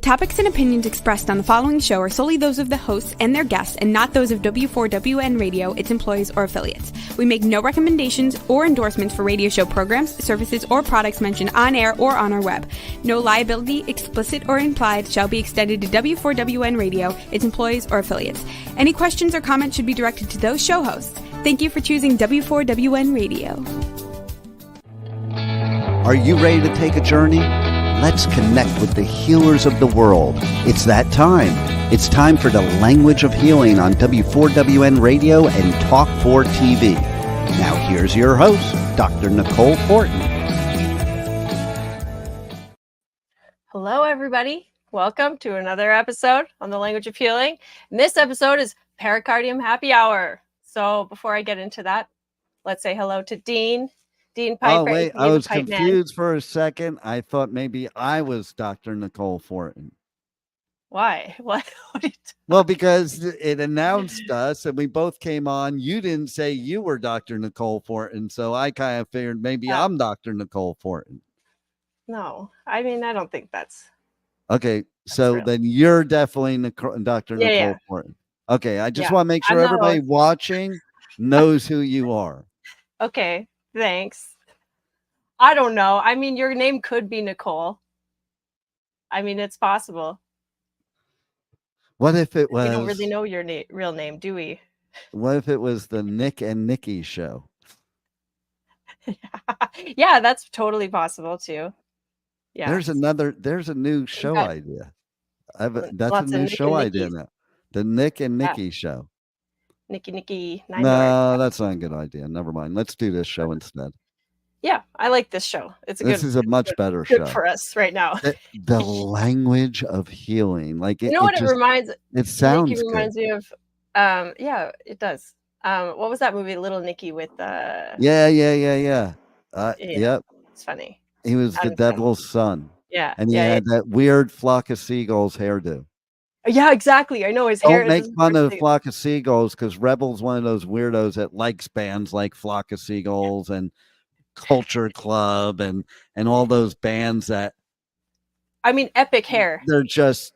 topics and opinions expressed on the following show are solely those of the hosts and their guests and not those of W4WN Radio, its employees, or affiliates. We make no recommendations or endorsements for radio show programs, services, or products mentioned on air or on our web. No liability, explicit or implied, shall be extended to W4WN Radio, its employees, or affiliates. Any questions or comments should be directed to those show hosts. Thank you for choosing W4WN Radio. Are you ready to take a journey? Let's connect with the healers of the world. It's that time. It's time for the Language of Healing on W4WN Radio and Talk 4 TV. Now here's your host, Dr. Nicole Fortin. Hello, everybody. Welcome to another episode on the Language of Healing. And this episode is Pericardium Happy Hour. So before I get into that, let's say hello to Dean. Dean Piper. Oh, wait, I was confused for a second. I thought maybe I was Dr. Nicole Fortin. Why? What? Well, because it announced us and we both came on. You didn't say you were Dr. Nicole Fortin, so I kind of figured maybe I'm Dr. Nicole Fortin. No, I mean, I don't think that's... Okay, so real. Then you're definitely Dr. Nicole Fortin. Okay, I just want to make sure everybody watching knows who you are. Okay. Thanks. I don't know. I mean, your name could be Nicole. I mean, it's possible. What if it was... We don't really know your real name, do we? What if it was the Nick and Nikki show? Yeah, that's totally possible too. Yeah. There's a new show idea. That's a new show idea now. The Nick and Nikki show. Nikki. No, that's not a good idea. Never mind. Let's do this show instead. Yeah, I like this show. This is a much better show for us right now. The Language of Healing, like it reminds. It sounds. Nikki reminds me of. Yeah, it does. What was that movie, Little Nicky with? Yeah. Yep. It's funny. He was the devil's son. Yeah, and he had that weird flock of seagulls hairdo. Yeah, exactly. I know his hair. Don't make fun of Flock of Seagulls because Rebel's one of those weirdos that likes bands like Flock of Seagulls and Culture Club and all those bands that. I mean, epic hair. That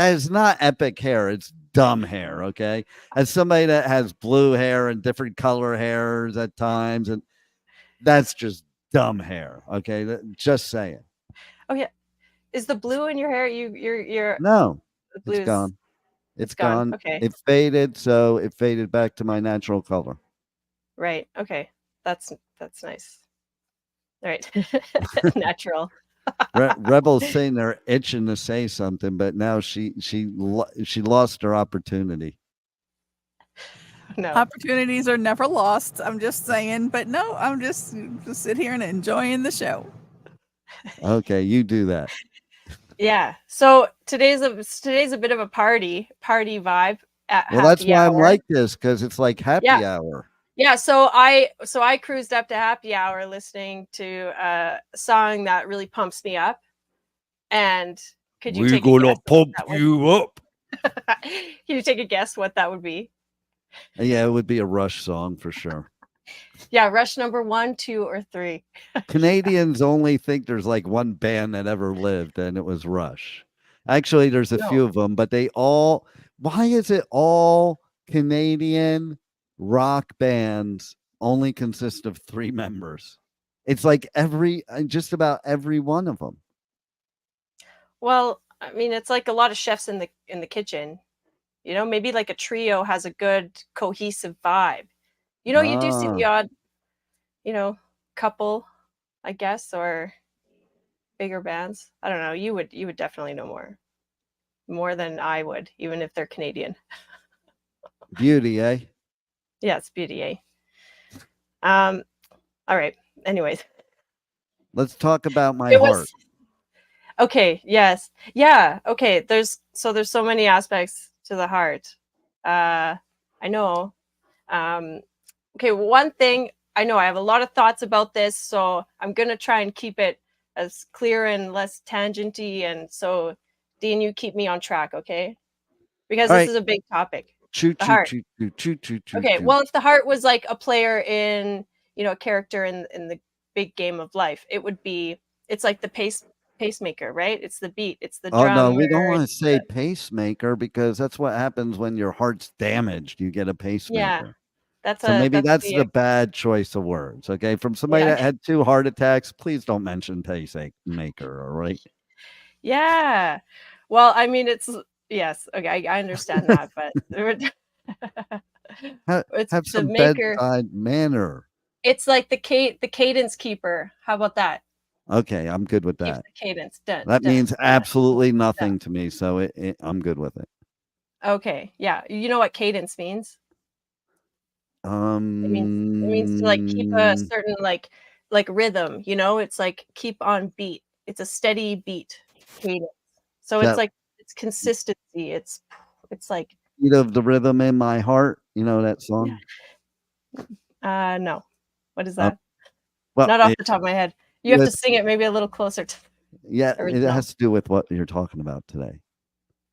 is not epic hair. It's dumb hair. Okay, as somebody that has blue hair and different color hairs at times, and that's just dumb hair. Okay, just saying. Oh yeah, is the blue in your hair? You're no. It's gone. It's gone. Okay. It faded, so it faded back to my natural color. Right. Okay. That's nice. All right. Natural. Rebel's saying they're itching to say something, but now she lost her opportunity. No. Opportunities are never lost. I'm just saying, but no, I'm just sit here and enjoying the show. Okay, you do that. Yeah. So today's a bit of a party vibe at Well, that's why I'm like this, because it's like happy hour. Yeah. So I cruised up to happy hour listening to a song that really pumps me up. And could you pump you up? Can you take a guess what that would be? Yeah, it would be a Rush song for sure. Yeah, Rush number 1, 2, or 3. Canadians only think there's like one band that ever lived, and it was Rush. Actually, there's a few of them, but why is it all Canadian rock bands only consist of 3 members? It's like just about every one of them. Well, I mean, it's like a lot of chefs in the kitchen. You know, maybe like a trio has a good cohesive vibe. You know, you do see the odd, couple, I guess, or bigger bands. I don't know. You would definitely know more than I would, even if they're Canadian. Beauty, eh? Yeah, it's beauty, eh? All right. Anyways, let's talk about my heart. Okay. Yes. Yeah. Okay. There's so many aspects to the heart. I know. Okay, one thing, I know I have a lot of thoughts about this, so I'm going to try and keep it as clear and less tangenty. And so, Dean, you keep me on track, okay? Because this is a big topic. The heart. Okay, well, if the heart was like a player in, a character in the big game of life, it's like the pacemaker, right? It's the beat. It's the Oh drum. no, we don't where want to it's say the- pacemaker because that's what happens when your heart's damaged. You get a yeah, pacemaker. that's So maybe that's that's the the bad choice of words. Okay, from somebody yeah that had 2 heart attacks, please don't mention pacemaker. All right. yeah. Well, I mean, it's yes. Okay, I understand that, but it's Have the some maker. bedside manner. It's like the cadence keeper. How about that? Okay, I'm good with Keeps that. the cadence. Dun, That dun, means dun, absolutely dun. nothing to me, so I'm good with it. Okay, yeah. You know what cadence means? It means to like keep a Um, certain like rhythm, you know? It's like keep on beat. It's a steady beat cadence. So it's that like it's consistency. It's like beat of the rhythm in my heart. You know that yeah. song? No. What is Uh, that? well, Not off the top of my head. You have to with sing it maybe a little closer to yeah, the it original. has to do with what you're talking about today.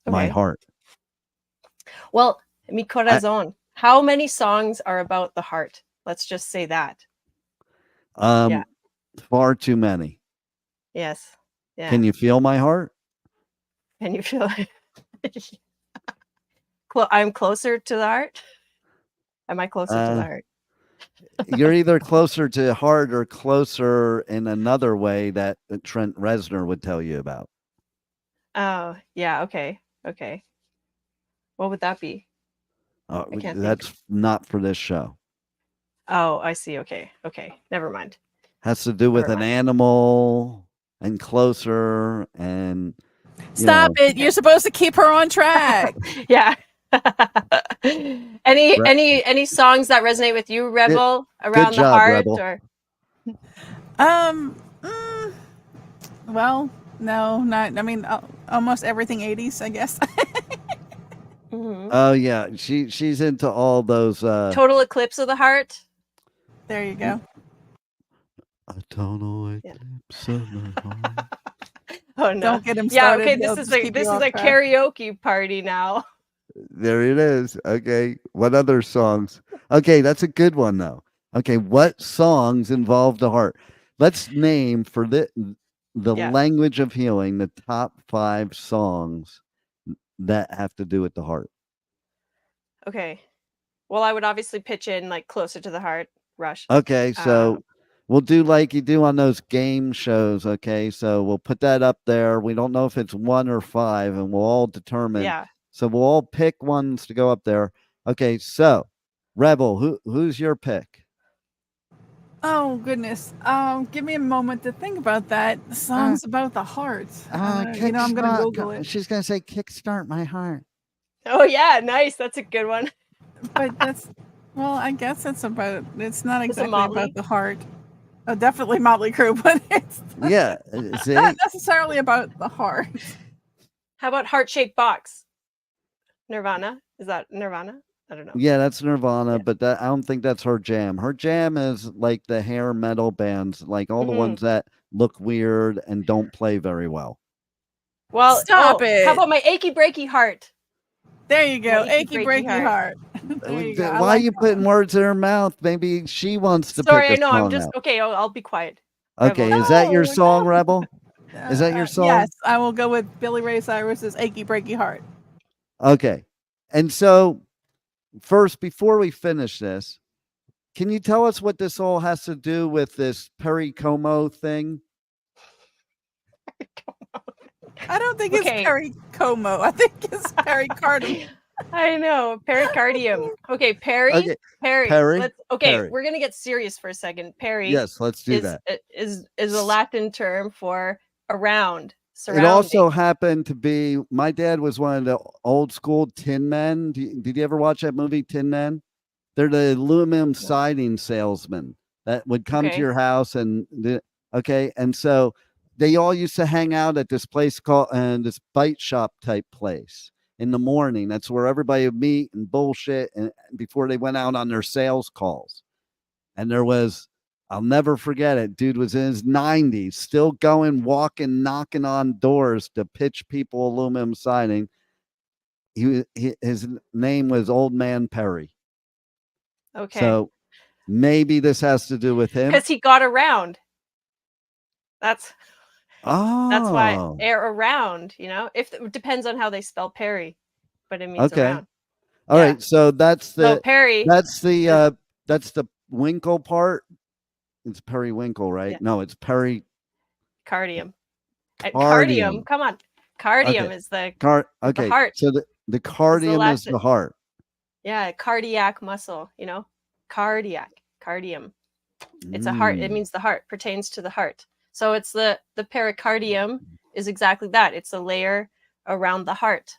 My Okay. heart. Well, mi I corazón. How many songs are about the heart? Let's just say that. Yeah. far too many. Yes. Yeah. Can you feel my heart? Can you feel it? I'm closer to the heart. Am I closer to the Uh, heart? you're either closer to heart or closer in another way that Trent Reznor would tell you about. Oh, yeah. Okay. Okay. What would that be? I can't think. That's not for this show. Oh, I see. Okay. Okay. Never mind. Has to do with Never an mind. animal and closer and Stop it. You're supposed to keep her on track. Yeah. any Re- any songs that resonate with you, Rebel, good around the job, heart Rebel. or Um, well, no, not. I mean, almost everything 80s, I guess. Mhm. Oh yeah, she's into all those Total Eclipse of the Heart? There you go. a total Yeah. eclipse of the heart. Oh no. Don't get him Yeah, started. okay, They'll this is just a keep you off track. karaoke party now. There it is. Okay. What other songs? Okay, that's a good one though. Okay, what songs involve the heart? Let's name for the Yeah. language of healing the top 5 songs that have to do with the heart. Okay. Well, I would obviously pitch in like Closer to the Heart, Rush. Okay, so we'll do like you do on those game shows. Okay, so we'll put that up there. We don't know if it's 1 or 5, and we'll all determine. Yeah. So we'll all pick ones to go up there. Okay, so Rebel, who's your pick? Oh goodness. Give me a moment to think about that. Songs about the heart. You know, I'm gonna Google it. She's gonna say "Kickstart My Heart." Oh yeah, nice. That's a good one. But that's well, I guess it's about. It's not Is it exactly Motley? about the heart. Oh, definitely Motley Crue, but it's Yeah, see? not necessarily about the heart. How about Heart Shaped Box? Nirvana? Is that Nirvana? I don't know. Yeah, that's Nirvana, Yeah. but I don't think that's her jam. Her jam is like the hair metal bands, like all the Mhm. ones that look weird and don't play very well. Well, Stop it. How about My Achy Breaky Heart? There you go. My achy, Achy breaky breaky heart. heart. There you go. Why I are like you that putting one. words in her mouth? Maybe she wants to Sorry, I pick a know. I'm song just out. okay. I'll be quiet. Okay, Rebel. is that your No, song, no. Rebel? Is that your song? Yes, I will go with Billy Ray Cyrus's "Achy Breaky Heart." Okay. And so, first, before we finish this, can you tell us what this all has to do with this Pericomo thing? I don't think Okay. it's Pericomo. I think it's Pericardium. I know. Pericardium. Okay, Perry. Okay, Perry. Perry, Okay, Perry. we're gonna get serious for a second. Perry Yes, let's do that. is a Latin term for around, It surrounding. also happened to be my dad was one of the old school Tin Men. Did you ever watch that movie, Tin Men? They're the aluminum siding salesmen that would come to Okay. your house okay. And so they all used to hang out at this place called this bite shop type place in the morning. That's where everybody would meet and bullshit and before they went out on their sales calls. And there was, I'll never forget it. Dude was in his 90s, still going, walking, knocking on doors to pitch people aluminum siding. His name was Old Man Perry. Okay. So maybe this has to do with him. Because he got around. That's That's why Oh, air around, if it depends on how they spell peri, but it means okay. around. All Yeah. right. So that's So the peri that's is, the that's the winkle part. It's periwinkle, right? Yeah. No, it's cardium. And pericardium. cardium, come on. Cardium Okay. is the Okay. heart. So the It's the cardium is last. the heart. Yeah, cardiac muscle, cardiac, cardium. It's a heart. It Mm. means the heart, pertains to the heart. So it's the pericardium is exactly that. It's a layer around the heart.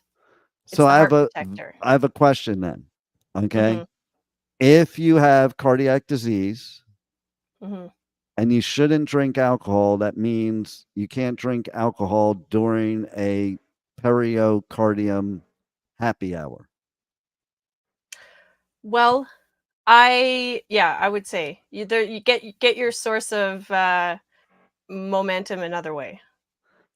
It's So the I heart protector. have a question then. Okay. Mhm. If you have cardiac disease Mhm. and you shouldn't drink alcohol, that means you can't drink alcohol during a pericardium happy hour. Well, I would say you get your source of momentum another way.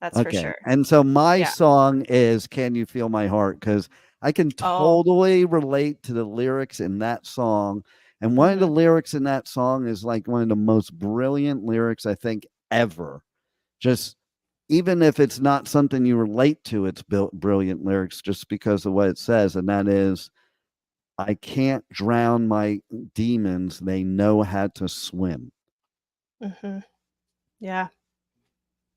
That's for Okay. sure. And so my Yeah. song is Can You Feel My Heart? Because I can Oh. totally relate to the lyrics in that song. And one of the Mhm. lyrics in that song is like one of the most brilliant lyrics I think ever. Just even if it's not something you relate to, it's brilliant lyrics just because of what it says. And that is, I can't drown my demons. They know how to swim. Mhm. Yeah.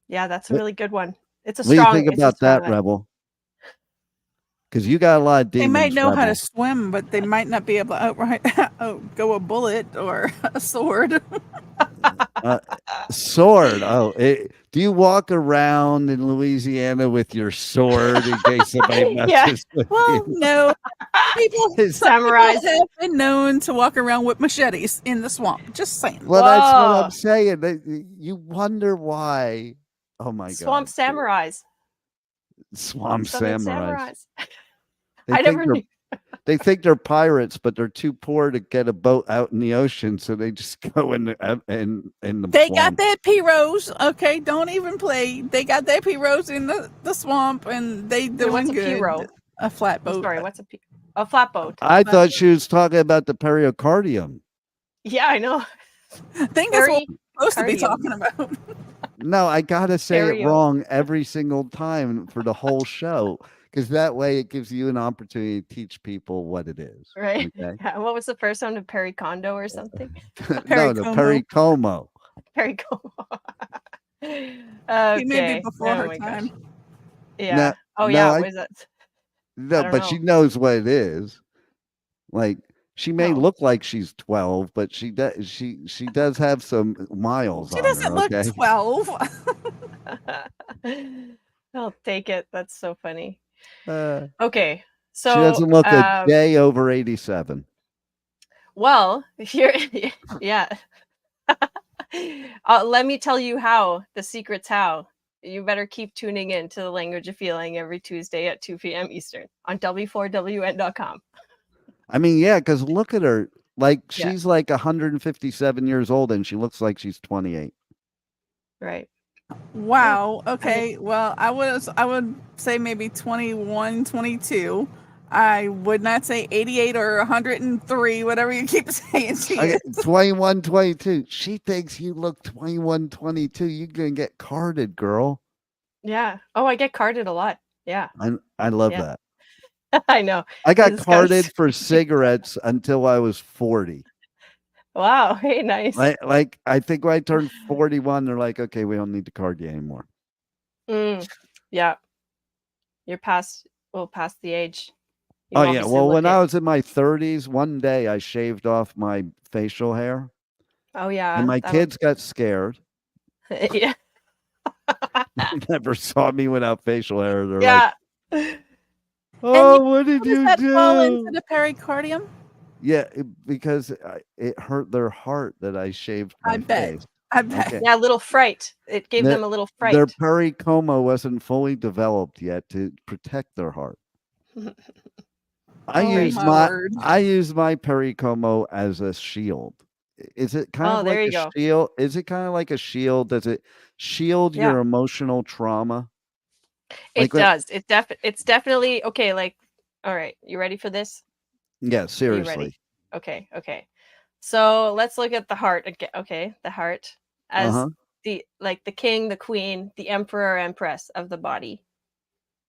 Yeah, that's a What, really good one. It's a what do you think it's a about strong that, line. Rebel? Because you got a lot of They might demons, know how to Rebel. swim, but they might not be able to go a bullet or a sword. Uh, sword. Oh, do you walk around in Louisiana with your sword in case somebody Yeah. messes with Well, you? no. Some Samurais. people have been known to walk around with machetes in the swamp. Just saying. Well, that's what I'm Whoa. saying. You wonder why. Oh my Swamp God. samurais. Swamp Summit samurais. samurais. They I think never they're knew. they think they're pirates, but they're too poor to get a boat out in the ocean, so they just go in the They got swamp. their pirogues. Okay, don't even play. They got their pirogues in the swamp, and they Wait, what's doing a good. Piro? A I'm flatboat. sorry, what's a flatboat? I thought she was talking about the pericardium. Yeah, I know. I think that's what we're supposed to be Pericardium. talking about. No, I gotta say it Perio. wrong every single time for the whole show because that way it gives you an opportunity to teach people what it is. Right. Okay. Yeah, what was the first one? A pericondo or something? No, the pericomo. Pericomo. He may be Okay. before Oh her my time. gosh. Yeah. Oh No, yeah, what is that? I no, don't but she know. knows what it is. Like she may No. look like she's 12, but she does have some miles She on her. doesn't look Okay. 12. I'll take it. That's so funny. Uh, Okay. she So doesn't look a day over 87. well, if you're yeah. Let me tell you how. The secret's how. You better keep tuning in to the Language of Feeling every Tuesday at 2 p.m. Eastern on w4wn.com. I mean, yeah, because look at her. Like Yeah. she's like 157 years old and she looks like she's 28. Right. Wow. Okay. Well, I would say maybe 21, 22. I would not say 88 or 103, whatever you keep saying she Okay, is. 21, 22. She thinks you look 21, 22. You're gonna get carded, girl. Yeah. Oh, I get carded a lot. Yeah. I love Yeah. that. I know. I got This guy's carded for cigarettes until I was 40. wow. Hey, nice. Like I think when I turned 41, they're like, okay, we don't need to card you anymore. Yeah. You're past the age. You Oh yeah. obviously Well, look when it. I was in my 30s, one day I shaved off my facial hair. Oh And yeah. my kids got scared. Yeah. They never saw me without facial hair. They're Yeah. like, "Oh, what did How does you that fall into do?" the pericardium? Yeah, because it hurt their heart that I shaved I my bet. face. I bet. Okay. Yeah, a little fright. It gave them a little Their fright. pericoma wasn't fully developed yet to protect their heart. I Oh use my word. I use my pericomo as a shield. Is it kind Oh, of there like you a go. shield? Is it kind of like a shield? Does it shield Yeah. your emotional trauma? It Like what? does. It's definitely okay, like all right, you ready for this? Yeah, Are you ready? seriously. Okay. So let's look at the heart again. Okay, the heart as Uh-huh. the king, the queen, the emperor, empress of the body,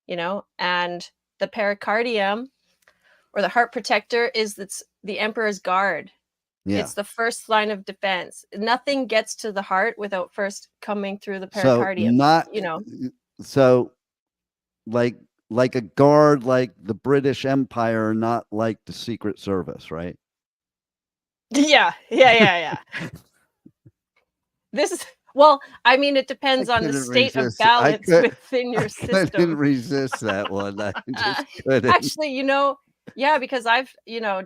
and the pericardium or the heart protector is the emperor's guard. Yeah. It's the first line of defense. Nothing gets to the heart without first coming through the So pericardium. so like a guard, like the British Empire, not like the Secret Service, right? Yeah. This is I mean, it depends on the state of balance within your system. I couldn't resist that one. I just couldn't. Actually, because I've,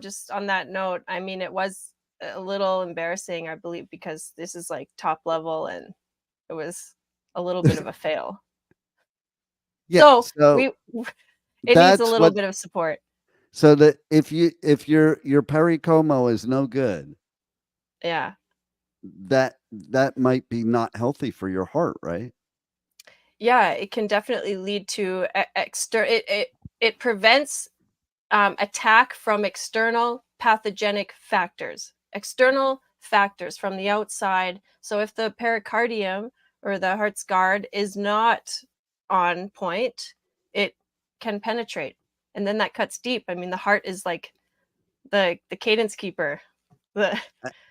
just on that note, I mean, it was a little embarrassing, I believe, because this is like top level and it was a little bit of a fail. Yeah, so it needs a little bit of support. So that if your pericomo is no good, yeah, that might be not healthy for your heart, right? Yeah, it can definitely lead to it prevents attack from external pathogenic factors, external factors from the outside. So if the pericardium or the heart's guard is not on point, it can penetrate, and then that cuts deep. I mean, the heart is like the cadence keeper.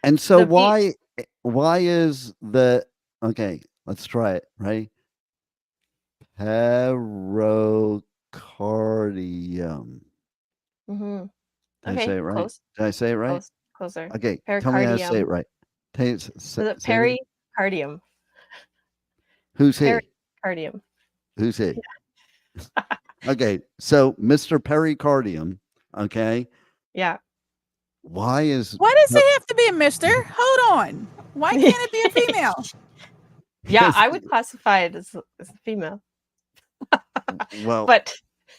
And so why is okay, let's try it, right? Pericardium. Mm-hmm. Did I say it right? Close. Did I say it right? Closer. Okay, tell me how to say it right. Pericardium. Who's he? Pericardium. Who's he? Yeah. Okay, so Mr. Pericardium, okay? Yeah. Why does he have to be a mister? Hold on. Why can't it be a female? Yeah, I would classify it as a female. Well, but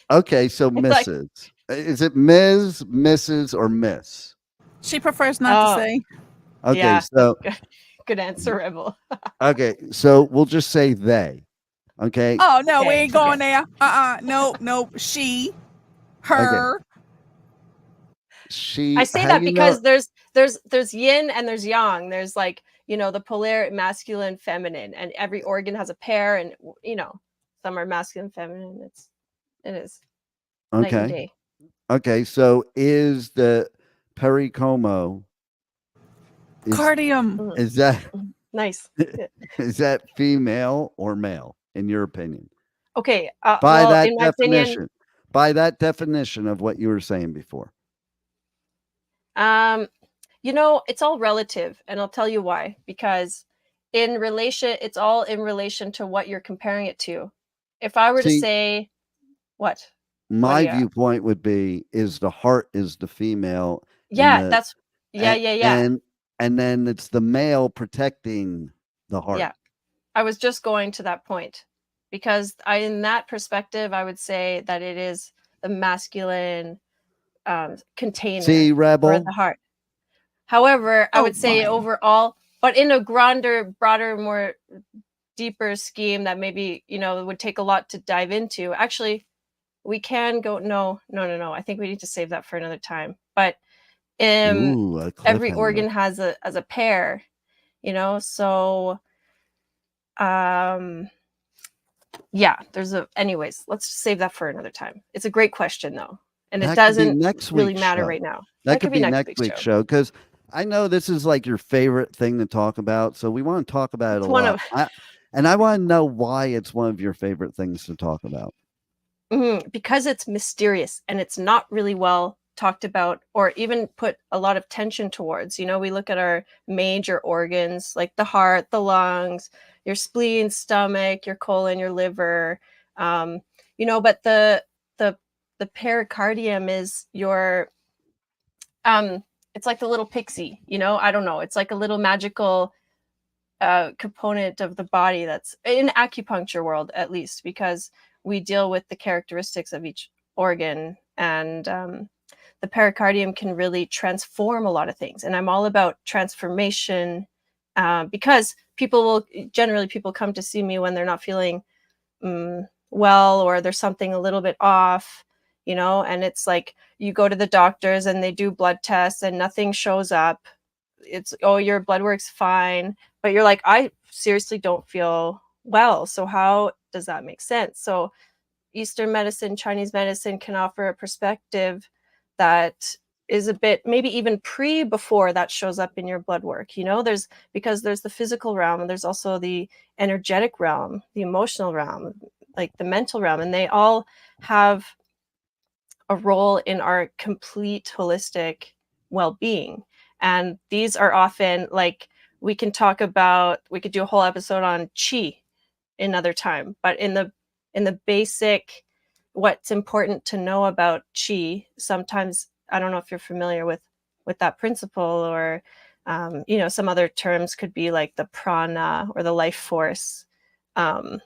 okay, so Mrs. Is it Ms., Mrs., or Miss? She prefers not to say. Okay, yeah, so good answer, Rebel. Okay, so we'll just say they. Okay. Oh no, we ain't going there. Nope. She, her. Okay. She. I say that because there's yin and there's yang. There's the polar masculine, feminine, and every organ has a pair, and some are masculine, feminine. It is night and day. Okay, so is the pericomo cardium? Is that nice? Is that female or male in your opinion? Okay, by that definition, by that definition of what you were saying before. It's all relative, and I'll tell you why. Because it's all in relation to what you're comparing it to. If I were to say, what? My viewpoint would be is the heart is the female. Yeah, yeah. And then it's the male protecting the heart. Yeah, I was just going to that point because in that perspective, I would say that it is the masculine container for the heart. However, I would say overall, but in a grander, broader, more deeper scheme that maybe, would take a lot to dive into. Actually, we can go, no. I think we need to save that for another time. But every organ has a pair, so anyways, let's save that for another time. It's a great question though. And it doesn't really matter right now. That could be next week's show because I know this is like your favorite thing to talk about. So we want to talk about it a lot. And I want to know why it's one of your favorite things to talk about. Because it's mysterious and it's not really well talked about or even put a lot of tension towards. We look at our major organs like the heart, the lungs, your spleen, stomach, your colon, your liver, but the pericardium is your it's like the little pixie, I don't know, it's like a little magical component of the body that's in acupuncture world, at least, because we deal with the characteristics of each organ, and the pericardium can really transform a lot of things. And I'm all about transformation because people come to see me when they're not feeling well, or there's something a little bit off, and it's like you go to the doctors and they do blood tests and nothing shows up. It's, your blood work's fine, but you're like, I seriously don't feel well. So how does that make sense? So Eastern medicine, Chinese medicine can offer a perspective that is a bit maybe even before that shows up in your blood work. Because there's the physical realm, and there's also the energetic realm, the emotional realm, like the mental realm, and they all have a role in our complete holistic well-being. And these are often like, we could do a whole episode on chi another time, but in the basic, what's important to know about chi, sometimes, I don't know if you're familiar with that principle, or some other terms could be like the prana or the life force, like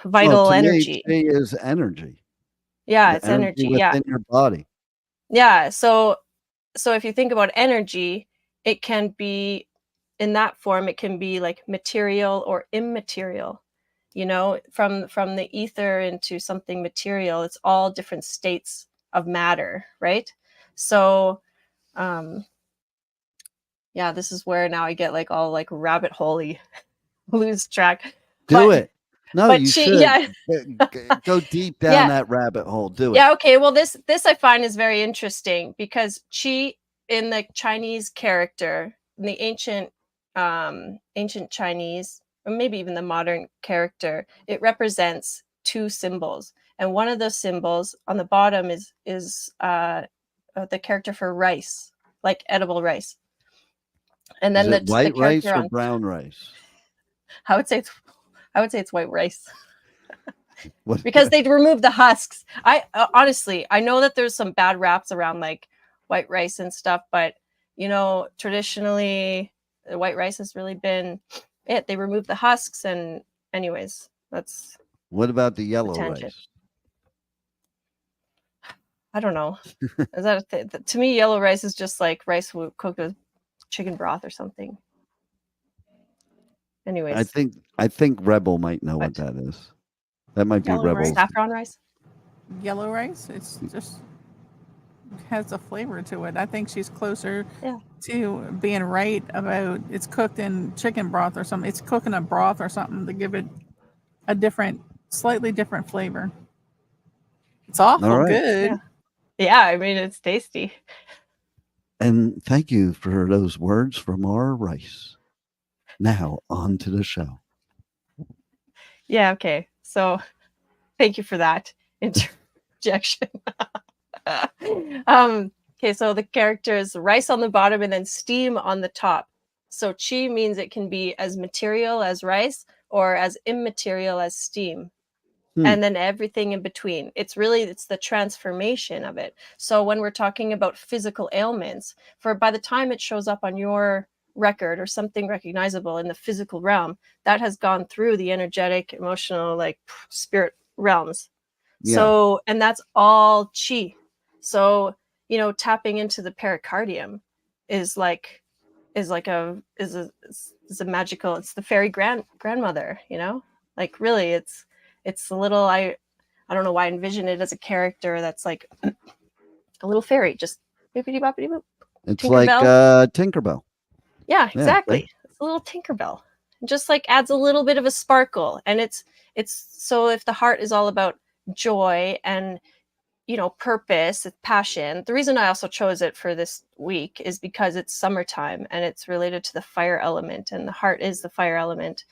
vital to energy. me, chi is energy. Yeah, The it's energy. Yeah. within your body. Yeah. So if you think about energy, it can be in that form, it can be like material or immaterial, from the ether into something material. It's all different states of matter, right? So yeah, this is where now I get like all like rabbit holey, lose track. Do But it. No, but you she, should. yeah. Go deep down Yeah. that rabbit hole. Do it. Yeah, okay. Well, this I find is very interesting, because qi in the Chinese character, in the ancient Chinese, or maybe even the modern character, it represents two symbols. And one of those symbols on the bottom is the character for rice, like edible rice. And then Is it the white rice character or on, brown rice? I would say it's white rice. What? Because they'd remove the husks. I honestly, I know that there's some bad raps around like white rice and stuff, but traditionally, the white rice has really been it. They remove the husks, and anyways, that's What about the yellow tangent. rice? I don't know. Is that to me, yellow rice is just like rice cooked with chicken broth or something. Anyways, I think Rebel might know what What? that is. That might be Yellow Rebel. rice? saffron rice. Yellow rice, it's just has a flavor to it. I think she's closer Yeah. to being right about it's cooked in chicken broth or something. It's cooking a broth or something to give it a slightly different flavor. It's awful All right. good. Yeah, I mean, it's tasty. And thank you for those words from our rice. Now on to the show. Yeah, okay. So thank you for that interjection. Okay, so the character is rice on the bottom and then steam on the top. So chi means it can be as material as rice or as immaterial as steam. And then everything in between. It's the transformation of it. So when we're talking about physical ailments, by the time it shows up on your record or something recognizable in the physical realm, that has gone through the energetic, emotional, like spirit realms. Yeah. So, and that's all chi. So, tapping into the pericardium is a magical, it's the fairy grandmother, like really it's a little, I don't know why I envision it as a character that's like a little fairy, just bippity boppity boop. It's like Tinkerbell. Yeah, exactly. Right? It's a little Tinkerbell. It just like adds a little bit of a sparkle. And it's so if the heart is all about joy and purpose, passion. The reason I also chose it for this week is because it's summertime and it's related to the fire element, and the heart is the fire element.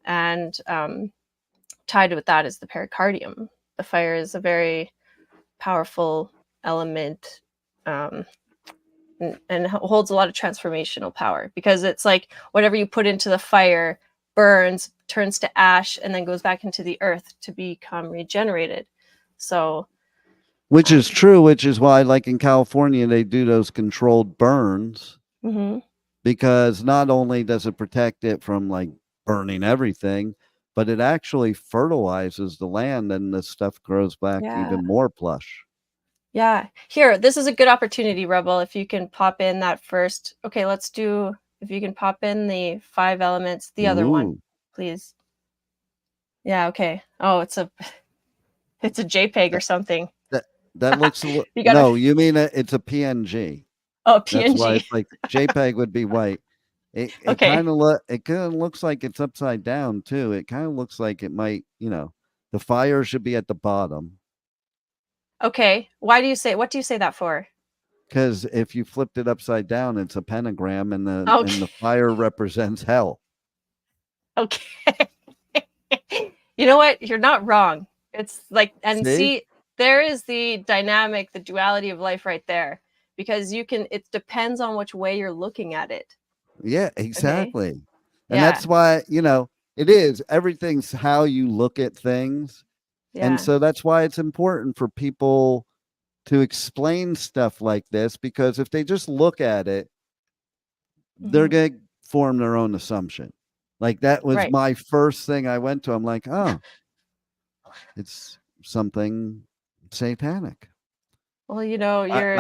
And tied with that is the pericardium. The fire is a very powerful element, and holds a lot of transformational power, because it's like whatever you put into the fire burns, turns to ash, and then goes back into the earth to become regenerated. So, which is true, which is why, like in California, they do those controlled burns, because not only does it protect it from like burning everything, but it actually fertilizes the land, and the stuff grows back even more plush. Yeah. Here, this is a good opportunity, Rebel, if you can pop in that first. Okay, if you can pop in the 5 elements, the other one, please. Yeah, okay. Oh, it's a JPEG or something. That looks a little. No, you mean it's a PNG. Oh, PNG. That's why it's like JPEG would be white. It Okay. kind of looks like it's upside down too. It kind of looks like it might, the fire should be at the bottom. Okay. What do you say that for? Because if you flipped it upside down, it's a pentagram, and the Okay. fire represents hell. Okay. You know what? You're not wrong. It's like, and see, there is the dynamic, the duality of life right there, because it depends on which way you're looking at it. Yeah, exactly. Okay? And Yeah. that's why, it is. Everything's how you look at things. Yeah. And so that's why it's important for people to explain stuff like this, because if they just look at it, they're going to form their own assumption. Like that was Right. my first thing I went to. I'm like, oh, it's something satanic. Well, I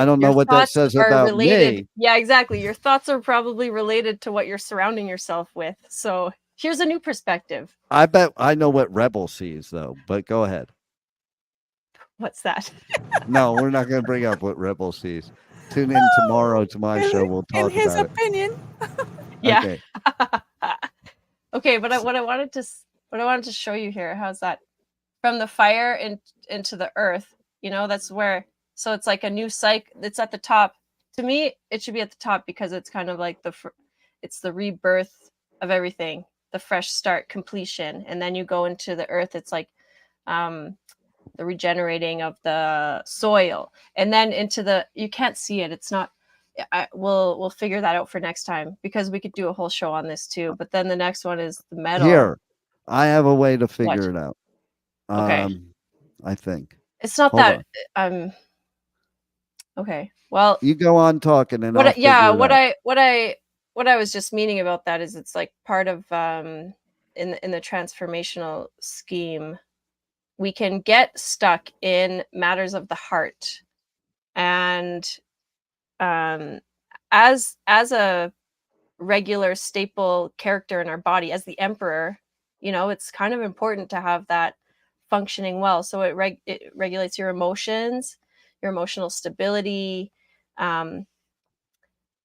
don't know what that says about me. Yeah, exactly. Your thoughts are probably related to what you're surrounding yourself with. So here's a new perspective. I bet I know what Rebel sees, though, but go ahead. What's that? No, we're not going to bring up what Rebel sees. Tune in tomorrow to my show. We'll talk about it. In his opinion. Yeah. Okay. Okay, but what I wanted to show you here, how's that? From the fire into the earth, that's where, so it's like a new cycle. It's at the top. To me, it should be at the top because it's kind of like it's the rebirth of everything, the fresh start, completion. And then you go into the earth. It's like the regenerating of the soil, and then you can't see it. It's not, we'll figure that out for next time, because we could do a whole show on this too. But then the next one is the metal. Here, I have a way to figure it out. Okay. I think it's not Hold that on. Okay. Well, you go on talking, and what I'll figure it out. What I was just meaning about that is it's like part of in the transformational scheme, we can get stuck in matters of the heart, and as a regular staple character in our body, as the emperor, it's kind of important to have that functioning well. So it regulates your emotions, your emotional stability, and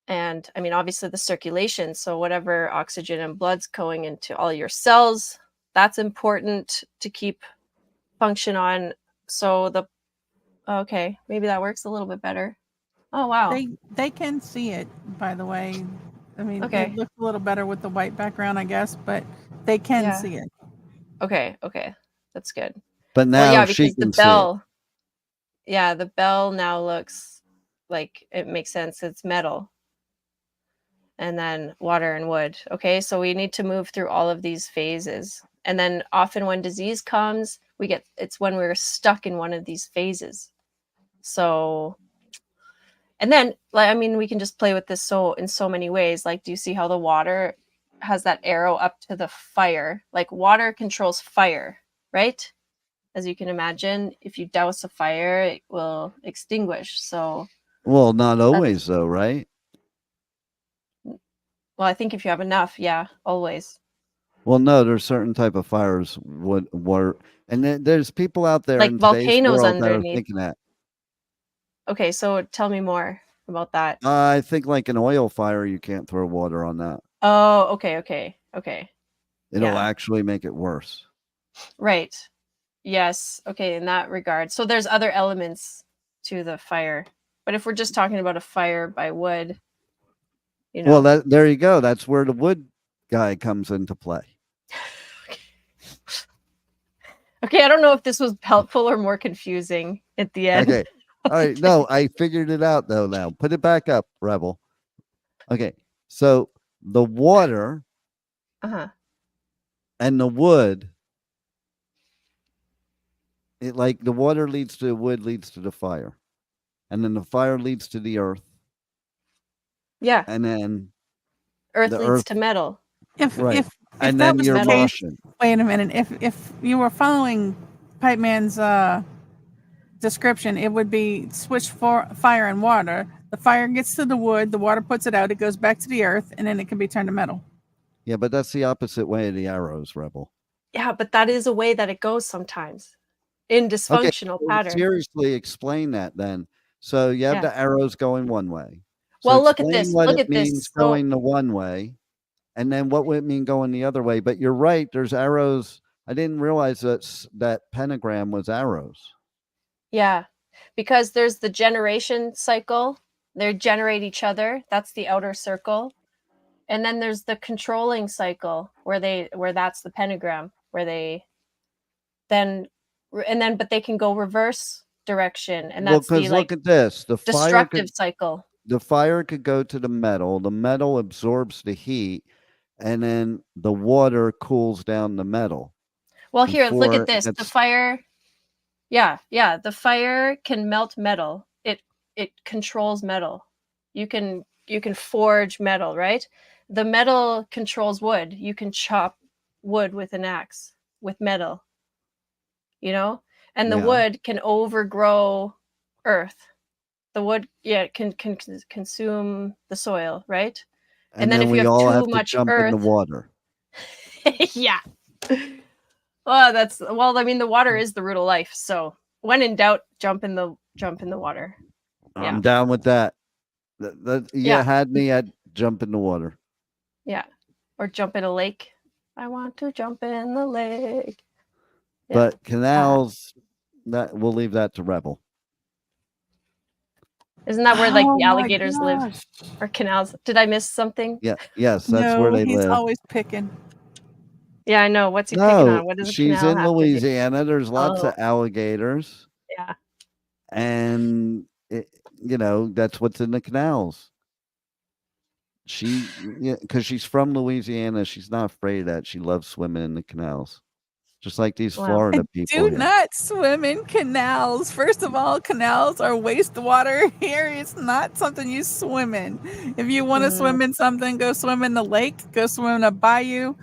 I mean, obviously the circulation. So whatever oxygen and blood's going into all your cells, that's important to keep function on. So okay, maybe that works a little bit better. Oh, wow. They can see it, by the way. I mean, Okay. It looks a little better with the white background, I guess, but they can see it. Okay, that's good. But now she can see it. Yeah, the bell now looks like it makes sense. It's metal. And then water and wood. Okay, so we need to move through all of these phases. And then often when disease comes, it's when we're stuck in one of these phases. So, and then, we can just play with this in so many ways. Like, do you see how the water has that arrow up to the fire? Like, water controls fire, right? As you can imagine, if you douse a fire, it will extinguish. So, well, not always though, right? Well, I think if you have enough, yeah, always. Well, no, there's certain type of fires and there's people out there like in volcanoes today's world that are underneath. thinking that. Okay, so tell me more about that. I think like an oil fire, you can't throw water on that. Oh, okay. It'll actually make it worse. Right. Yes. Okay, in that regard. So there's other elements to the fire. But if we're just talking about a fire by wood, Well, there you go. That's where the wood guy comes into play. Okay, I don't know if this was helpful or more confusing at the end. Okay. All right. No, I figured it out though now. Put it back up, Rebel. Okay. So the water and the wood, the water leads to the wood, leads to the fire. And then the fire leads to the earth. Yeah. And then earth leads to metal. If and that then was you're the case, motion. wait a minute. If you were following Pipe Man's description, it would be switch for fire and water. The fire gets to the wood, the water puts it out, it goes back to the earth, and then it can be turned to metal. Yeah, but that's the opposite way of the arrows, Rebel. Yeah, but that is a way that it goes sometimes in dysfunctional patterns. Seriously, explain that then. So you have the arrows going one way. So well, look at this. What Look it at means this. going the one way. And then what would it mean going the other way? But you're right. There's arrows. I didn't realize that pentagram was arrows. Yeah, because there's the generation cycle. They generate each other. That's the outer circle. And then there's the controlling cycle where that's the pentagram, where they then but they can go reverse direction, and that's the look at this. destructive cycle. The fire could go to the metal absorbs the heat, and then the water cools down the metal. Well, here, look at this. The fire, the fire can melt metal. It controls metal. You can forge metal, right? The metal controls wood. You can chop wood with an axe with metal. And the wood can overgrow earth. The wood, can consume the soil, right? And then if you have too much jump earth in the water. Yeah. Well, the water is the root of life. So when in doubt, jump in the water. I'm down with that. Had me at jump in the water. Yeah. Or jump in a lake. I want to jump in the lake. Yeah. But canals, that we'll leave that to Rebel. Isn't that where the alligators live? Or canals? Did I miss something? Yeah. Yes, that's where they live. He's always picking. Yeah, I know. What's he picking on? What does a she's canal in have Louisiana. To do? There's lots of alligators. Yeah. And that's what's in the canals. Because she's from Louisiana, she's not afraid of that. She loves swimming in the canals. Just like these Florida people. Do not swim in canals. First of all, canals are wastewater here. It's not something you swim in. If you want to swim in something, go swim in the lake, go swim in a bayou.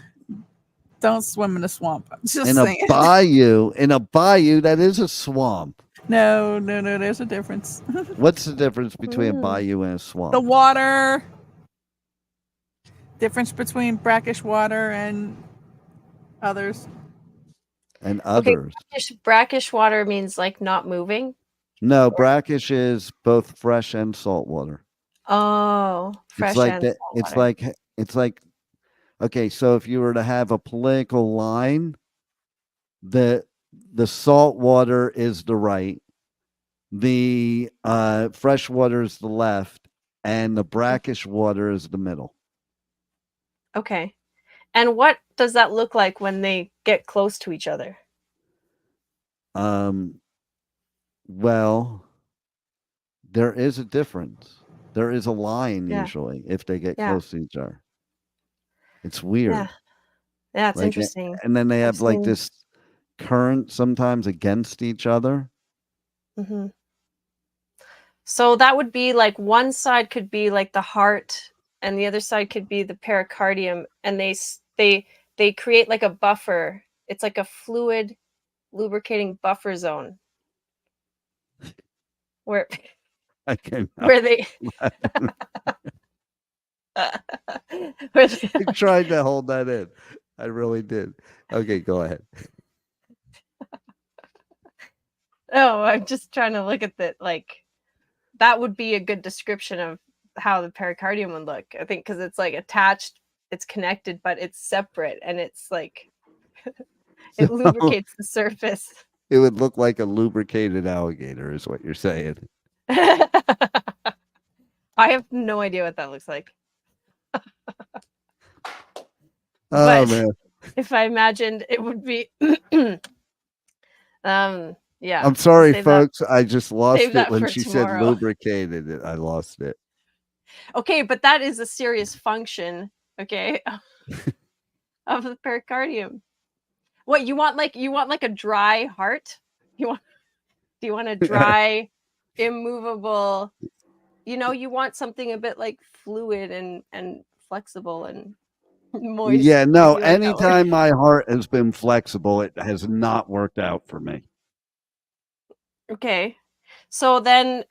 Don't swim in a swamp. Just saying. In a bayou, that is a swamp. No, there's a difference. What's the difference between a bayou and a swamp? The water. Difference between brackish water and others. And others. Okay, brackish water means like not moving? No, brackish is both fresh and salt water. Oh, fresh and salt water. It's like, okay, so if you were to have a political line, the salt water is the right, the fresh water is the left, and the brackish water is the middle. Okay. And what does that look like when they get close to each other? Well, there is a difference. There is a line usually if they get close to each other. It's weird. Yeah, it's interesting. And then they have this current sometimes against each other. Mm-hmm. So that would be like one side could be like the heart, and the other side could be the pericardium, and they create like a buffer. It's like a fluid lubricating buffer zone where they I tried to hold that in. I really did. Okay, go ahead. Oh, I'm just trying to look at that. Like, that would be a good description of how the pericardium would look. I think because it's like attached, it's connected, but it's separate, and it's like it lubricates the surface. It would look like a lubricated alligator, is what you're saying. I have no idea what that looks like. Man. If I imagined, it would be yeah. I'm sorry, folks. I just lost it when she tomorrow. said lubricated. I lost it. Okay, but that is a serious function, okay, of the pericardium. What you want like a dry heart? Do you want a dry, immovable, you want something a bit like fluid and flexible and moist. Yeah, no, anytime my heart has been flexible, it has not worked out for me. Okay. So then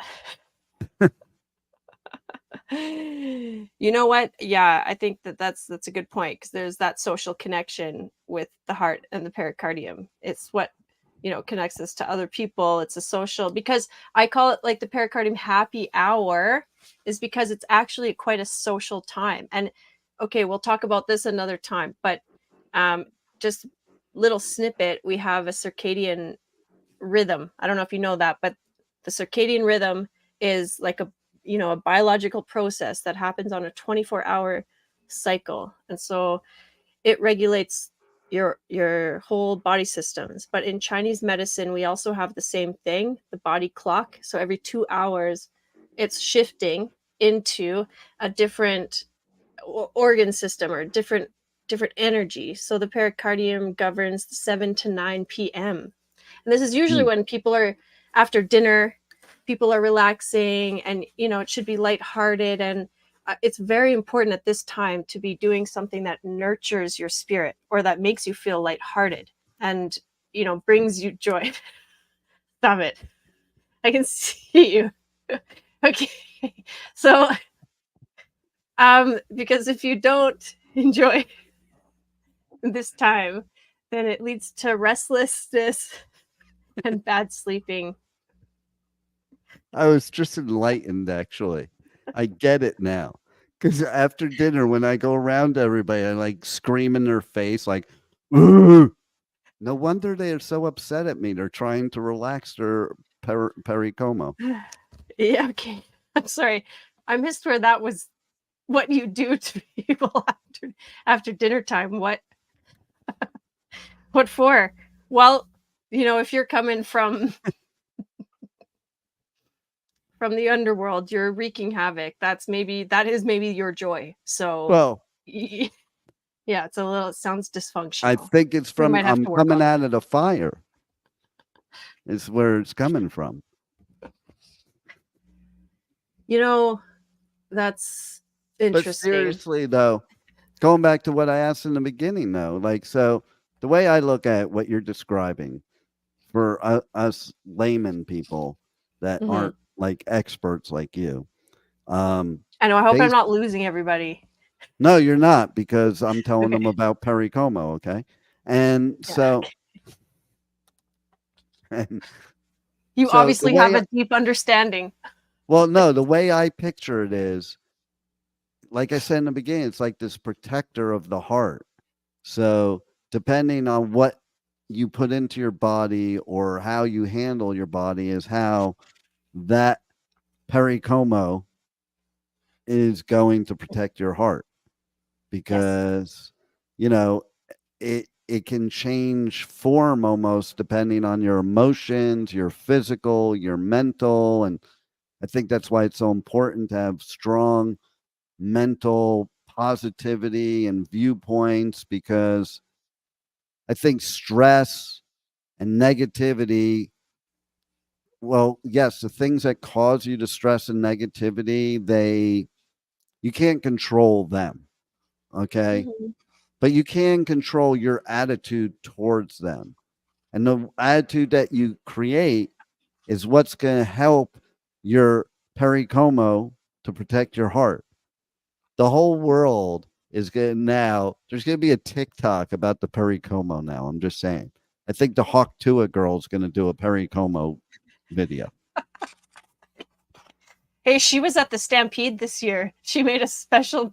you know what? Yeah, I think that's a good point, because there's that social connection with the heart and the pericardium. It's what connects us to other people. It's a social, because I call it like the pericardium happy hour, is because it's actually quite a social time. And okay, we'll talk about this another time, but just little snippet, we have a circadian rhythm. I don't know if you know that, but the circadian rhythm is like a biological process that happens on a 24-hour cycle. And so it regulates your whole body systems. But in Chinese medicine, we also have the same thing, the body clock. So every 2 hours, it's shifting into a different organ system or different energy. So the pericardium governs the 7 to 9 p.m. And this is usually when people are after dinner, people are relaxing, and it should be lighthearted. And it's very important at this time to be doing something that nurtures your spirit or that makes you feel lighthearted and brings you joy. Stop it. I can see you. Okay. So because if you don't enjoy this time, then it leads to restlessness and bad sleeping. I was just enlightened, actually. I get it now. Because after dinner, when I go around to everybody, I like scream in their face, like, "Ugh!" No wonder they are so upset at me. They're trying to relax their pericomo. Yeah, okay. I'm sorry. I missed where that was what you do to people after dinner time. What for? Well, if you're coming from the underworld, you're wreaking havoc. That is maybe your joy. So Well, yeah, it sounds dysfunctional. I think it's We from might have I'm to work coming on out of the fire. Is where it's coming from. That's But interesting. seriously, though, going back to what I asked in the beginning, though, like, so the way I look at what you're describing for us layman people that Mhm. aren't like experts like you, I know. I hope I'm bas- not losing everybody. no, you're not, because I'm telling them Okay. about pericomo, okay? And Yeah. so, and You so the obviously have way, a deep understanding. well, no, the way I picture it is, like I said in the beginning, it's like this protector of the heart. So depending on what you put into your body or how you handle your body is how that pericomo is going to protect your heart, because you know it can change form almost depending on your emotions, your physical, your mental. And I think that's why it's so important to have strong mental positivity and viewpoints, because I think stress and negativity, well, yes, the things that cause you to stress and negativity, you can't control them, okay? Mhm. But you can control your attitude towards them. And the attitude that you create is what's going to help your pericomo to protect your heart. The whole world is going now, there's going to be a TikTok about the pericomo now. I'm just saying. I think the Hawk Tua girl is going to do a pericomo video. Hey, she was at the Stampede this year. She made a special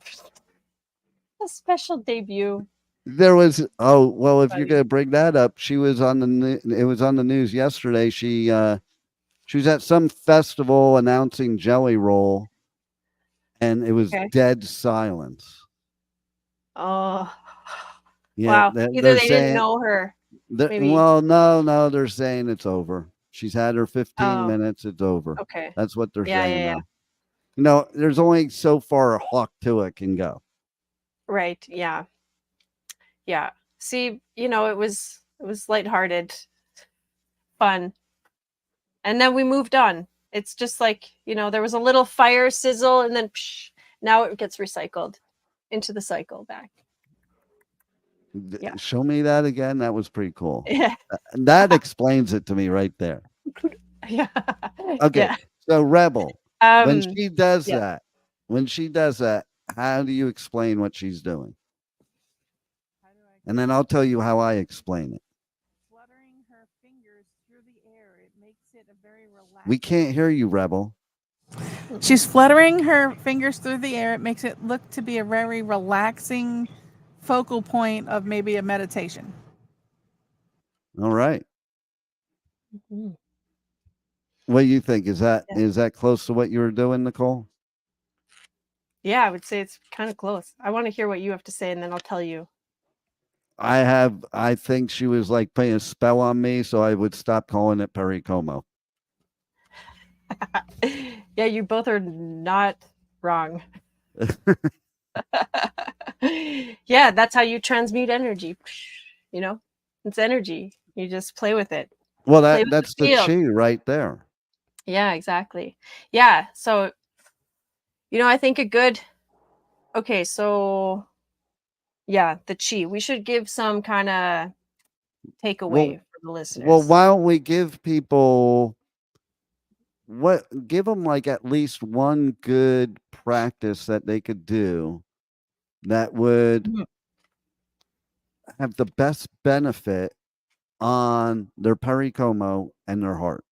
debut. There was, oh, well, if you're Funny. going to bring that up, she was on it was on the news yesterday. She was at some festival announcing Jelly Roll, and it was Okay. dead silence. Oh, Yeah, wow. Either they're they didn't saying, know her. Maybe. well, no, they're saying it's over. She's had her 15 Oh, minutes. It's over. okay. That's what they're Yeah, saying yeah. now. There's only so far a Hawk Tua can go. Right. Yeah. Yeah. See, it was lighthearted, fun. And then we moved on. It's just like, there was a little fire sizzle and then now it gets recycled into the cycle back. Yeah. Show me that again. That was pretty cool. Yeah. And that explains it to me right there. Yeah. Okay. Yeah. So Rebel, when she does yeah. that, how do you explain what she's doing? And then I'll tell you how I explain it. Fluttering her fingers through the air, it makes it a very relaxed. We can't hear you, Rebel. She's fluttering her fingers through the air. It makes it look to be a very relaxing focal point of maybe a meditation. All right. Mhm. What do you think? Is that Yeah. is that close to what you were doing, Nicole? Yeah, I would say it's kind of close. I want to hear what you have to say, and then I'll tell you. I think she was like putting a spell on me, so I would stop calling it pericomo. Yeah, you both are not wrong. Yeah, that's how you transmute energy. You know, it's energy. You just play with it. Well, Play with that's the the field. chi right there. Yeah, exactly. Yeah, so I think a good. Okay, so yeah, the chi. We should give some kind of takeaway Well, for the well, listeners. why don't we give people give them like at least one good practice that they could do that would Mhm. have the best benefit on their pericomo and their heart.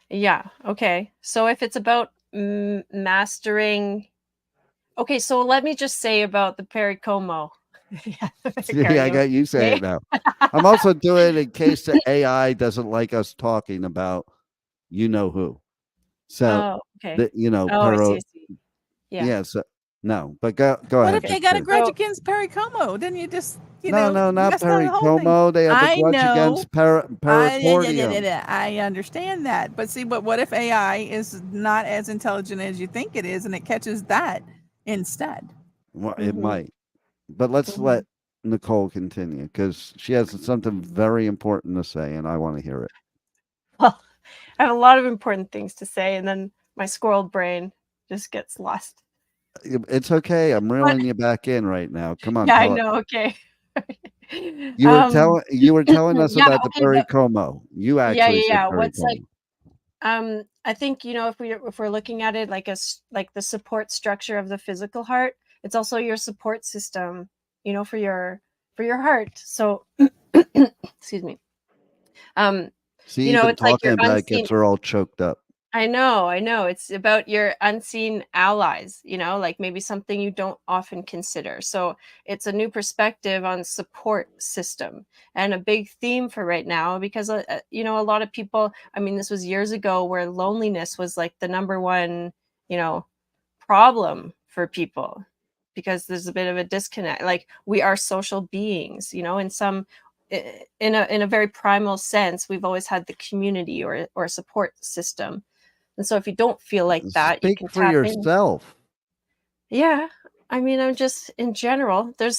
Yeah. Okay. So if it's about mastering, okay. So let me just say about the pericomo. Yeah, the See, I pericardium. got you saying Okay. it now. I'm also doing it in case the AI doesn't like us talking about you know who. So Oh, okay. the Oh, I see. I see. Yeah. yeah, so no, but go What if ahead. Okay. they got a Finish. grudge So against pericomo? Then you just, No, not mess the whole thing. pericomo. They have a I grudge know. against pericardium. I understand that. But see, but what if AI is not as intelligent as you think it is and it catches that instead? Well, it mhm, might. But let's mhm. let Nicole continue because she has something very important to say, and I want to hear it. Well, I have a lot of important things to say, and then my squirrel brain just gets lost. It's okay. I'm But reeling you back in right now. Come on, yeah, I tell it. know. Okay. You were telling us Yeah. about the Okay. But pericomo. You yeah, actually yeah, said yeah. What's like pericomo. I think if we're looking at it like like the support structure of the physical heart, it's also your support system, for your heart. So excuse me. Um, See, even it's like talking your about it unseen. gets her all choked up. I know. It's about your unseen allies, like maybe something you don't often consider. So it's a new perspective on support system and a big theme for right now because, a lot of people, I mean, this was years ago where loneliness was like the number one, you know, problem for people because there's a bit of a disconnect. Like we are social beings, in some in a very primal sense, we've always had the community or a support system, and so if you don't feel like that, you Speak can for tap in. yourself. Yeah. I mean, I'm just in general, there's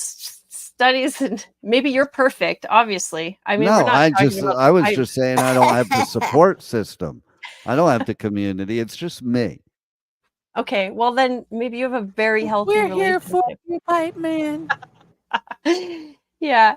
studies and maybe you're perfect, obviously. I mean, we're No, not talking about I was I just saying I don't have the support system. I don't have the community. It's just me. okay, well then maybe you have a very healthy We're here for relationship. you, pipe man. Yeah.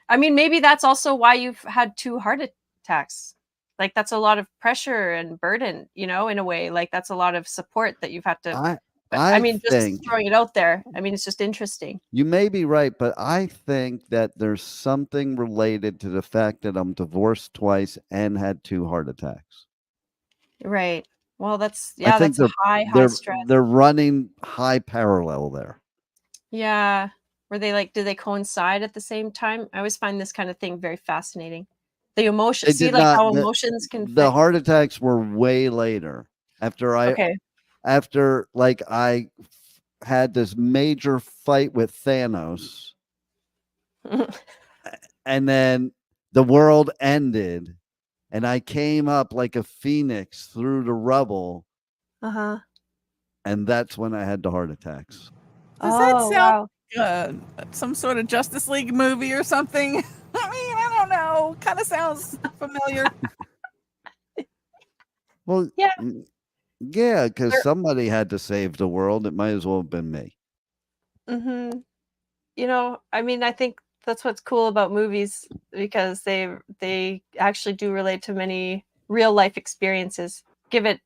I mean, maybe that's also why you've had 2 heart attacks. Like that's a lot of pressure and burden, in a way. Like that's a lot of support that you've had to. I But I I mean, just think throwing it out there. I mean, it's just interesting. you may be right, but I think that there's something related to the fact that I'm divorced twice and had 2 heart attacks. Right. Well, I think that's a high stress. they're running high parallel there. Yeah. Were they like, do they coincide at the same time? I always find this kind of thing very fascinating. The emotion, They see did like not how emotions can the affect. heart attacks were way later Okay. after like had this major fight with Thanos and then the world ended and I came up like a phoenix through the rubble Uh-huh. and that's when I had the heart attacks. Does that Oh, sound wow. like some sort of Justice League movie or something? I mean, I don't know. Kind of sounds familiar. Well, Yeah. yeah, because There- somebody had to save the world. It might as well have been me. mhm. I mean, I think that's what's cool about movies because they actually do relate to many real life experiences. Give it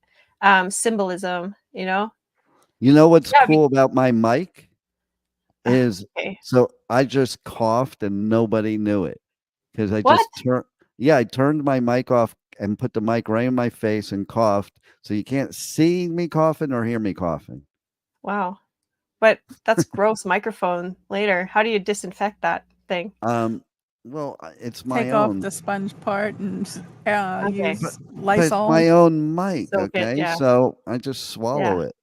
symbolism, You know what's Yeah, cool about my mic is okay. so I just coughed and nobody knew it because I What? just turned. Yeah, I turned my mic off and put the mic right in my face and coughed, so you can't see me coughing or hear me coughing. Wow. But that's gross microphone later. How do you disinfect that thing? Well, it's my Take own. off the sponge part and Okay. use But it's Lysol. my own mic, Soak it, okay? yeah. So I just swallow it.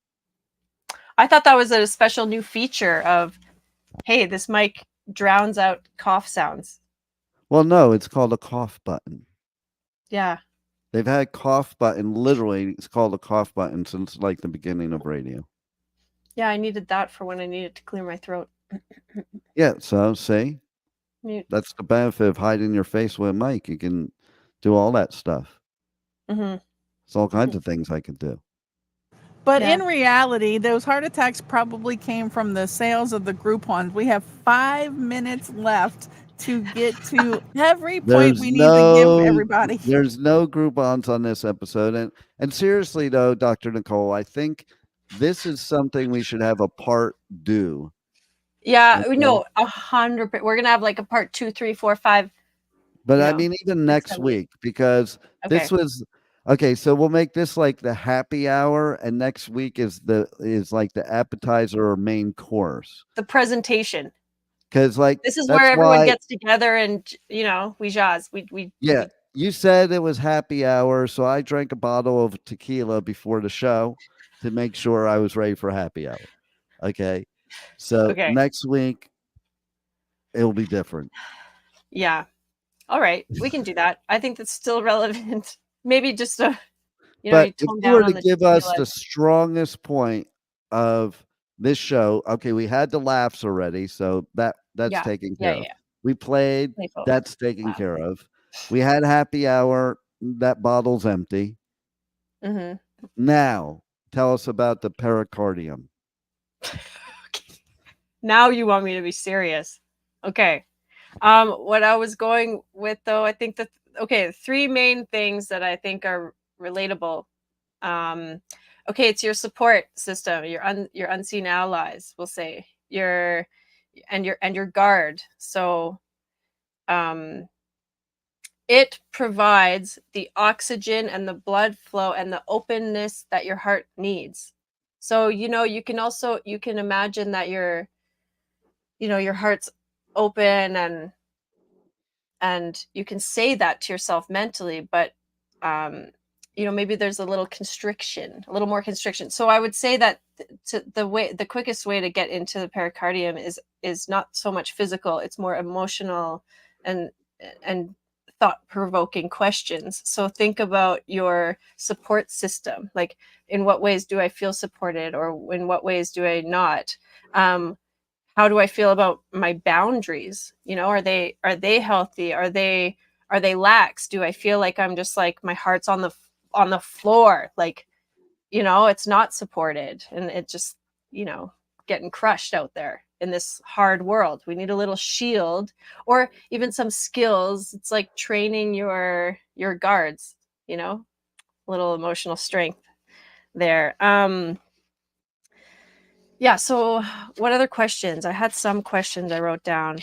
I thought that was a special new feature of, hey, this mic drowns out cough sounds. Well, no, it's called a cough button. Yeah. They've had cough button. Literally, it's called a cough button since like the beginning of radio. Yeah, I needed that for when I needed to clear my throat. Yeah, so see, Mute. that's the benefit of hiding your face with a mic. You can do all that stuff. Mm-hmm. It's all kinds of things I could do. But Yeah. in reality, those heart attacks probably came from the sales of the Groupons. We have 5 minutes left to get to every point we need to give everybody. There's no Groupons on this episode. And seriously though, Dr. Nicole, I think this is something we should have a part do. Yeah, Okay. no, 100%. We're gonna have like a part 2, 3, 4, 5. But No, I mean, even next gonna be- week, because Okay. this was okay. So we'll make this like the happy hour, and next week is like the appetizer or main course. The presentation. Because like This is that's where everyone why, gets together and we jazz. We yeah. You said it was happy hour, so I drank a bottle of tequila before the show to make sure I was ready for happy hour. Okay. So Okay. next week it'll be different. Yeah. All right, we can do that. I think that's still relevant. Maybe just But you if tone you down were on to the give us tequila. the strongest point of this show, okay, we had the laughs already, so that's Yeah. taken care of. Yeah. We played, Playful. that's taken Wow. care of. We had happy hour, that bottle's empty. Mm-hmm. Now, tell us about the pericardium. Now you want me to be serious. Okay. What I was going with though, I think that three main things that I think are relatable. Okay, it's your support system, your unseen allies, we'll say. Your guard. So it provides the oxygen and the blood flow and the openness that your heart needs. So, you can imagine that your heart's open and you can say that to yourself mentally, but maybe there's a little more constriction. So I would say that the quickest way to get into the pericardium is not so much physical, it's more emotional and thought-provoking questions. So think about your support system. Like, in what ways do I feel supported, or in what ways do I not? How do I feel about my boundaries? Are they healthy? Are they lax? Do I feel like I'm just like my heart's on the floor, like it's not supported, and it just getting crushed out there in this hard world? We need a little shield, or even some skills. It's like training your guards, a little emotional strength there. Yeah, so what other questions? I had some questions I wrote down.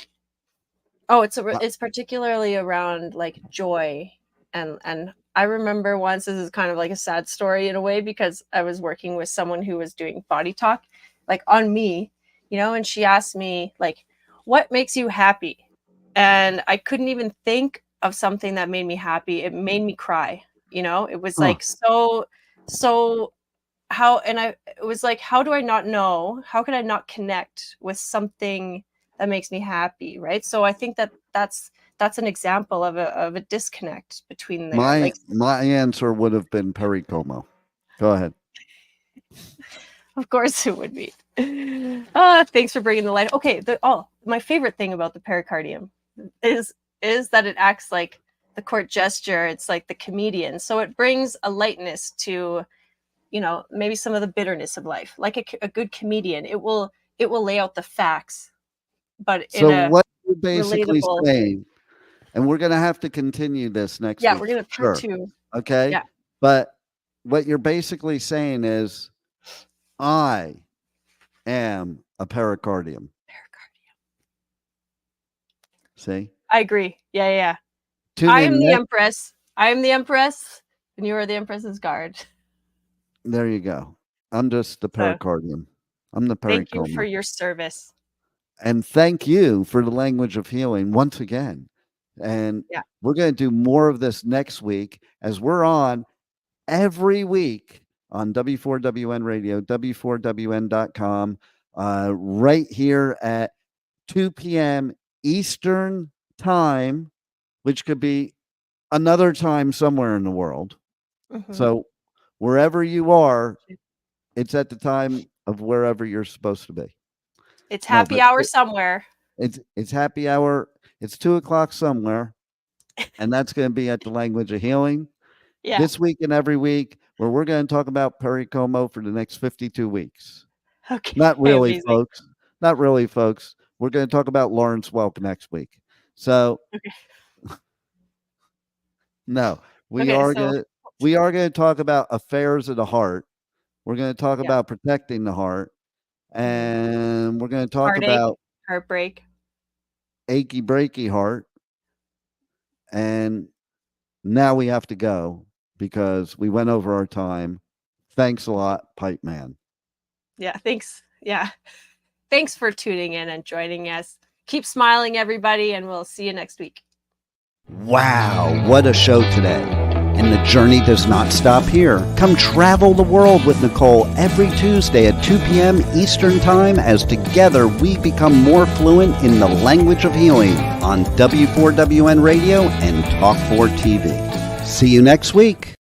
Oh, it's particularly around like joy, and I remember once, this is kind of like a sad story in a way, because I was working with someone who was doing body talk like on me, and she asked me like, what makes you happy? And I couldn't even think of something that made me happy. It made me cry. It was like so it was like, how do I not know? How could I not connect with something that makes me happy, right? So I think that's an example of a disconnect between there. My answer would have been pericomo. Go ahead. Of course it would be. Thanks for bringing the light. Okay, my favorite thing about the pericardium is that it acts like the court gesture. It's like the comedian. So it brings a lightness to maybe some of the bitterness of life. Like a good comedian, it will lay out the facts, but so what you're basically relatable... saying, and we're going to have to continue this next week. We're going to part 2. Okay. Yeah. But what you're basically saying is, I am a pericardium. See? I agree. Yeah. Tune I in am the empress. I'm the Empress, and you are the Empress's guard. There you go. I'm just the pericardium. I'm the Thank you pericoma. for your service. And thank you for the language of healing once again. And Yeah. we're going to do more of this next week, as we're on every week on W4WN Radio, W4WN.com, right here at 2 p.m. Eastern Time, which could be another time somewhere in the world. Mhm. So wherever you are, it's at the time of wherever you're supposed to be. It's No, happy but hour somewhere. It's happy hour. It's 2:00 somewhere, and that's going to be at the Language of Healing Yeah. this week and every week, where we're going to talk about pericomo for the next 52 weeks. Okay. Not really, Amazing. folks. Not really, folks. We're going to talk about Lawrence Welk next week. So, Okay. no, we Okay, are so going to talk about affairs of the heart. We're going to talk Yeah. about protecting the heart, and we're going to talk heartache, about heartbreak. achy breaky heart. And now we have to go because we went over our time. Thanks a lot, Pipe Man. Yeah, thanks. Yeah. Thanks for tuning in and joining us. Keep smiling, everybody, and we'll see you next week. Wow, what a show today. And the journey does not stop here. Come travel the world with Nicole every Tuesday at 2 p.m. Eastern Time, as together we become more fluent in the language of healing on W4WN Radio and Talk4 TV. See you next week.